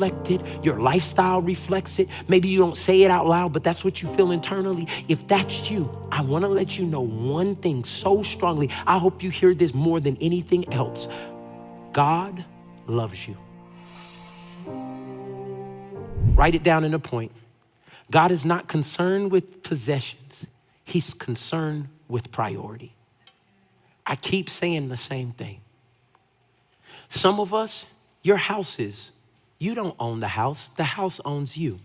reflected, your lifestyle reflects it. Maybe you don't say it out loud, but that's what you feel internally. If that's you, I want to let you know one thing so strongly. I hope you hear this more than anything else. God loves you. Write it down in a point. God is not concerned with possessions. He's concerned with priority. I keep saying the same thing. Some of us, your houses, you don't own the house owns you.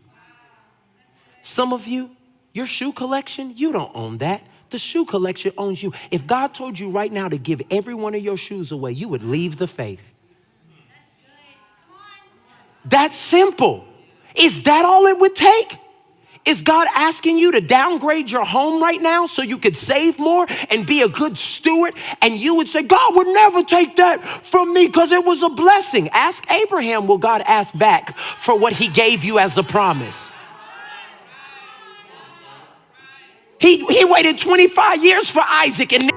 Some of you, your shoe collection, you don't own that. The shoe collection owns you. If God told you right now to give every one of your shoes away, you would leave the faith. That's simple. Is that all it would take? Is God asking you to downgrade your home right now so you could save more and be a good steward? And you would say, God would never take that from me because it was a blessing. Ask Abraham, will God ask back for what he gave you as a promise? He waited 25 years for Isaac and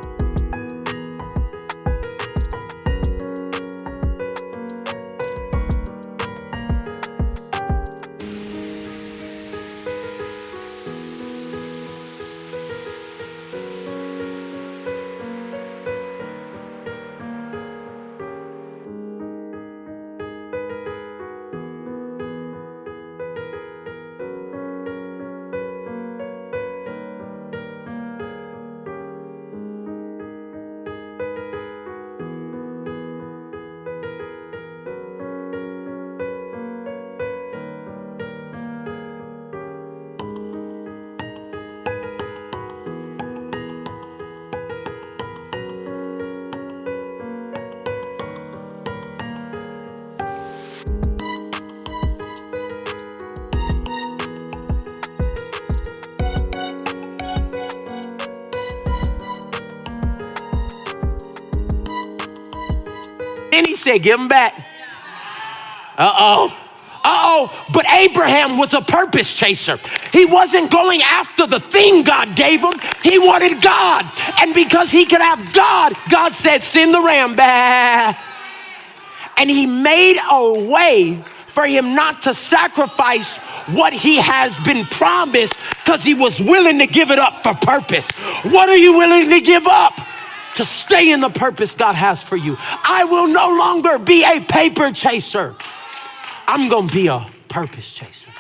he said, give him back. But Abraham was a purpose chaser. He wasn't going after the thing God gave him. He wanted God. And because he could have God, God said, send the ram back. And he made a way for him not to sacrifice what he has been promised because he was willing to give it up for purpose. What are you willing to give up? To stay in the purpose God has for you. I will no longer be a paper chaser. I'm going to be a purpose chaser.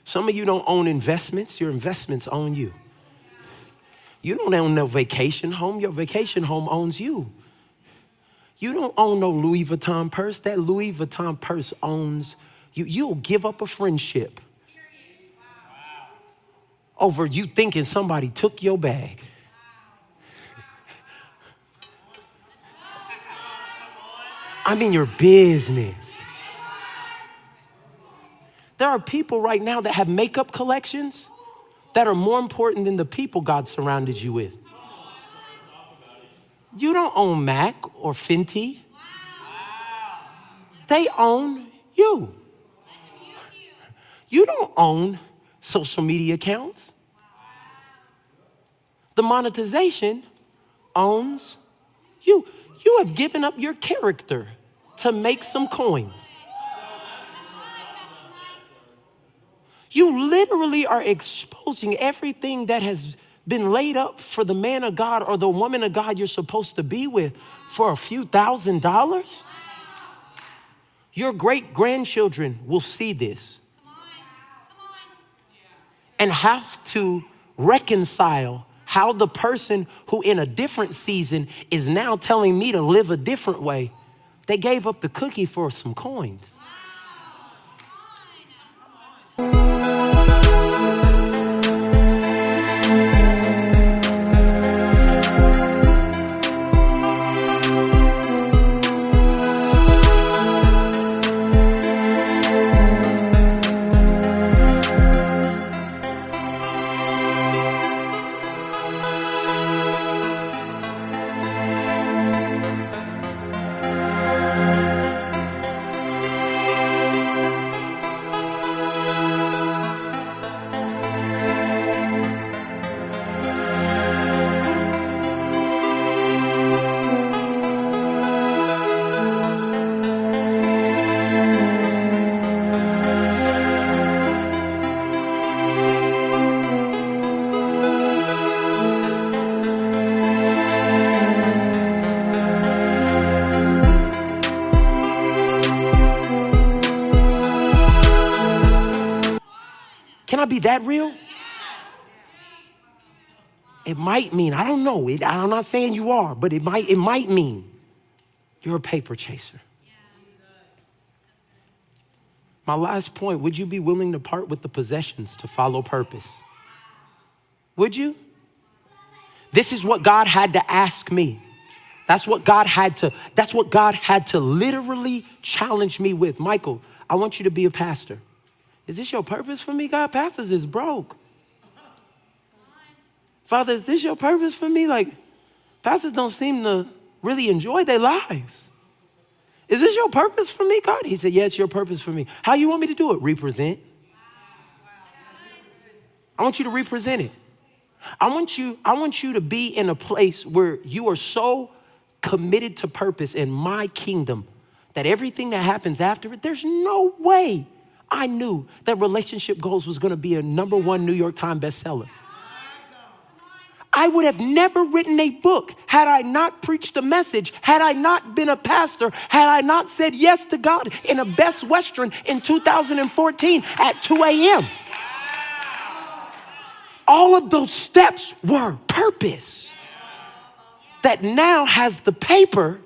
Some of you don't own investments. Your investments own you. You don't own no vacation home. Your vacation home owns you. You don't own no Louis Vuitton purse. That Louis Vuitton purse owns you. You'll give up a friendship over you thinking somebody took your bag. I mean your business. There are people right now that have makeup collections that are more important than the people God surrounded you with. You don't own MAC or Fenty. They own you. You don't own social media accounts. The monetization owns you. You have given up your character to make some coins. You literally are exposing everything that has been laid up for the man of God or the woman of God you're supposed to be with for a few $1,000s. Your great-grandchildren will see this and have to reconcile how the person who in a different season is now telling me to live a different way, they gave up the cookie for some coins. be that real? It might mean, I don't know. I'm not saying you are, but it might mean you're a paper chaser. My last point, would you be willing to part with the possessions to follow purpose? Would you? This is what God had to ask me. That's what God had to literally challenge me with. Michael, I want you to be a pastor. Is this your purpose for me, God? Pastors is broke. Father, is this your purpose for me? Like, pastors don't seem to really enjoy their lives. Is this your purpose for me, God? He said, yeah, it's your purpose for me. How you want me to do it? Represent. I want you to represent it. I want you to be in a place where you are so committed to purpose in my kingdom that everything that happens after it, there's no way I knew that Relationship Goals was gonna be a #1 New York Times bestseller. I would have never written a book had I not preached a message, had I not been a pastor, had I not said yes to God in a Best Western in 2014 at 2 a.m. All of those steps were purpose that now has the paper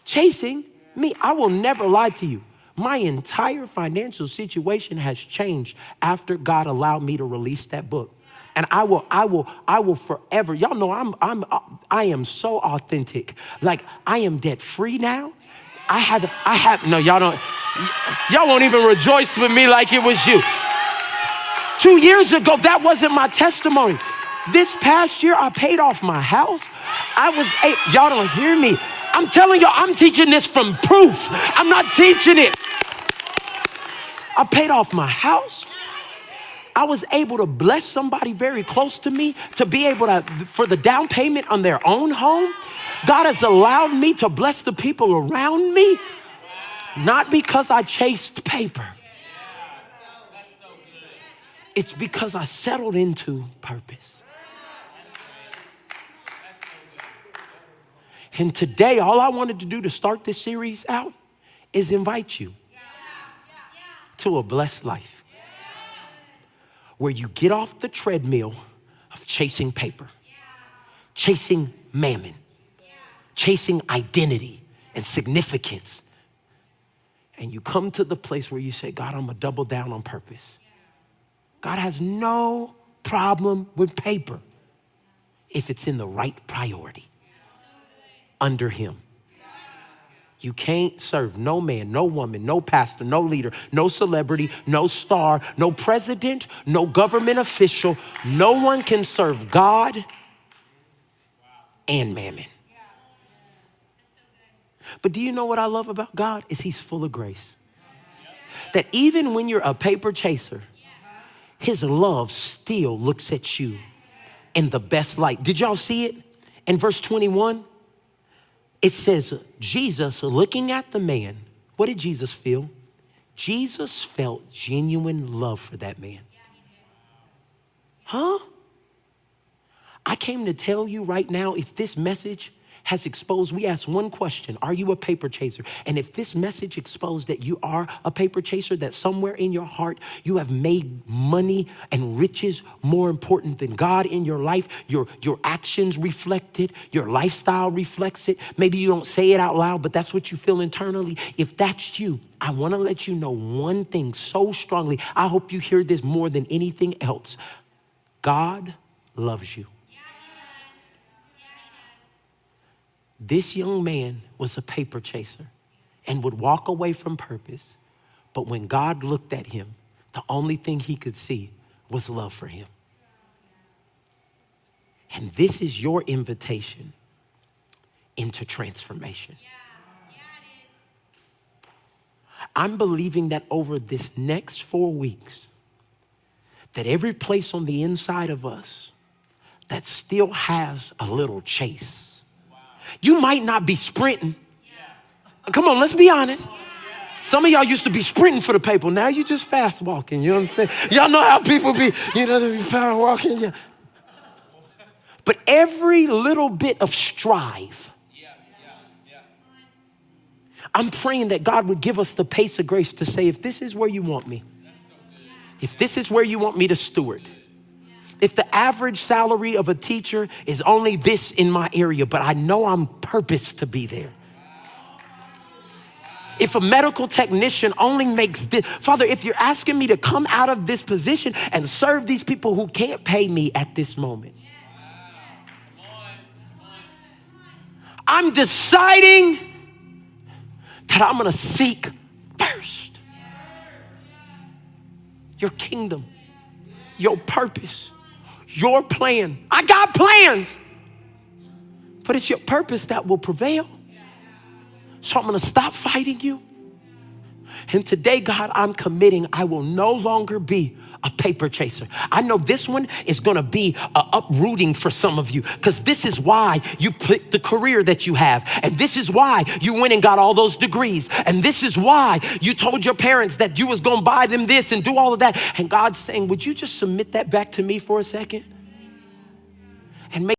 chasing me. I will never lie to you. My entire financial situation has changed after God allowed me to release that book. And I will forever. Y'all know I am so authentic. Like, I am debt free now. No, y'all won't even rejoice with me like it was you. 2 years ago, that wasn't my testimony. This past year, I paid off my house. Y'all don't hear me. I'm telling y'all, I'm teaching this from proof. I'm not teaching it. I paid off my house. I was able to bless somebody very close to me to be able to, for the down payment on their own home. God has allowed me to bless the people around me, not because I chased paper. It's because I settled into purpose. And today, all I wanted to do to start this series out is invite you to a blessed life where you get off the treadmill of chasing paper, chasing mammon, chasing identity and significance. And you come to the place where you say, God, I'm gonna double down on purpose. God has no problem with paper if it's in the right priority under him. You can't serve no man, no woman, no pastor, no leader, no celebrity, no star, no president, no government official. No one can serve God and mammon. But do you know what I love about God? Is he's full of grace. That even when you're a paper chaser, his love still looks at you in the best light. Did y'all see it? In verse 21, it says, Jesus looking at the man, what did Jesus feel? Jesus felt genuine love for that man. Huh? I came to tell you right now, if this message has exposed, we ask one question, are you a paper chaser? And if this message exposed that you are a paper chaser, that somewhere in your heart, you have made money and riches more important than God in your life, your actions reflect it, your lifestyle reflects it. Maybe you don't say it out loud, but that's what you feel internally. If that's you, I want to let you know one thing so strongly. I hope you hear this more than anything else. God loves you. This young man was a paper chaser and would walk away from purpose. But when God looked at him, the only thing he could see was love for him. And this is your invitation into transformation. I'm believing that over this next 4 weeks, that every place on the inside of us that still has a little chase. You might not be sprinting. Come on, let's be honest. Some of y'all used to be sprinting for the paper. Now you just fast walking. You know what I'm saying? Y'all know how people be, they be power walking. Yeah. But every little bit of strive, I'm praying that God would give us the pace of grace to say, if this is where you want me, if this is where you want me to steward, if the average salary of a teacher is only this in my area, but I know I'm purposed to be there. If a medical technician only makes this, Father, if you're asking me to come out of this position and serve these people who can't pay me at this moment, I'm deciding that I'm gonna seek first your kingdom, your purpose, your plan. I got plans, but it's your purpose that will prevail. So I'm gonna stop fighting you. And today, God, I'm committing, I will no longer be a paper chaser. I know this one is gonna be uprooting for some of you, because this is why you picked the career that you have. And this is why you went and got all those degrees. And this is why you told your parents that you was gonna buy them this and do all of that. And God's saying, would you just submit that back to me for a second? And make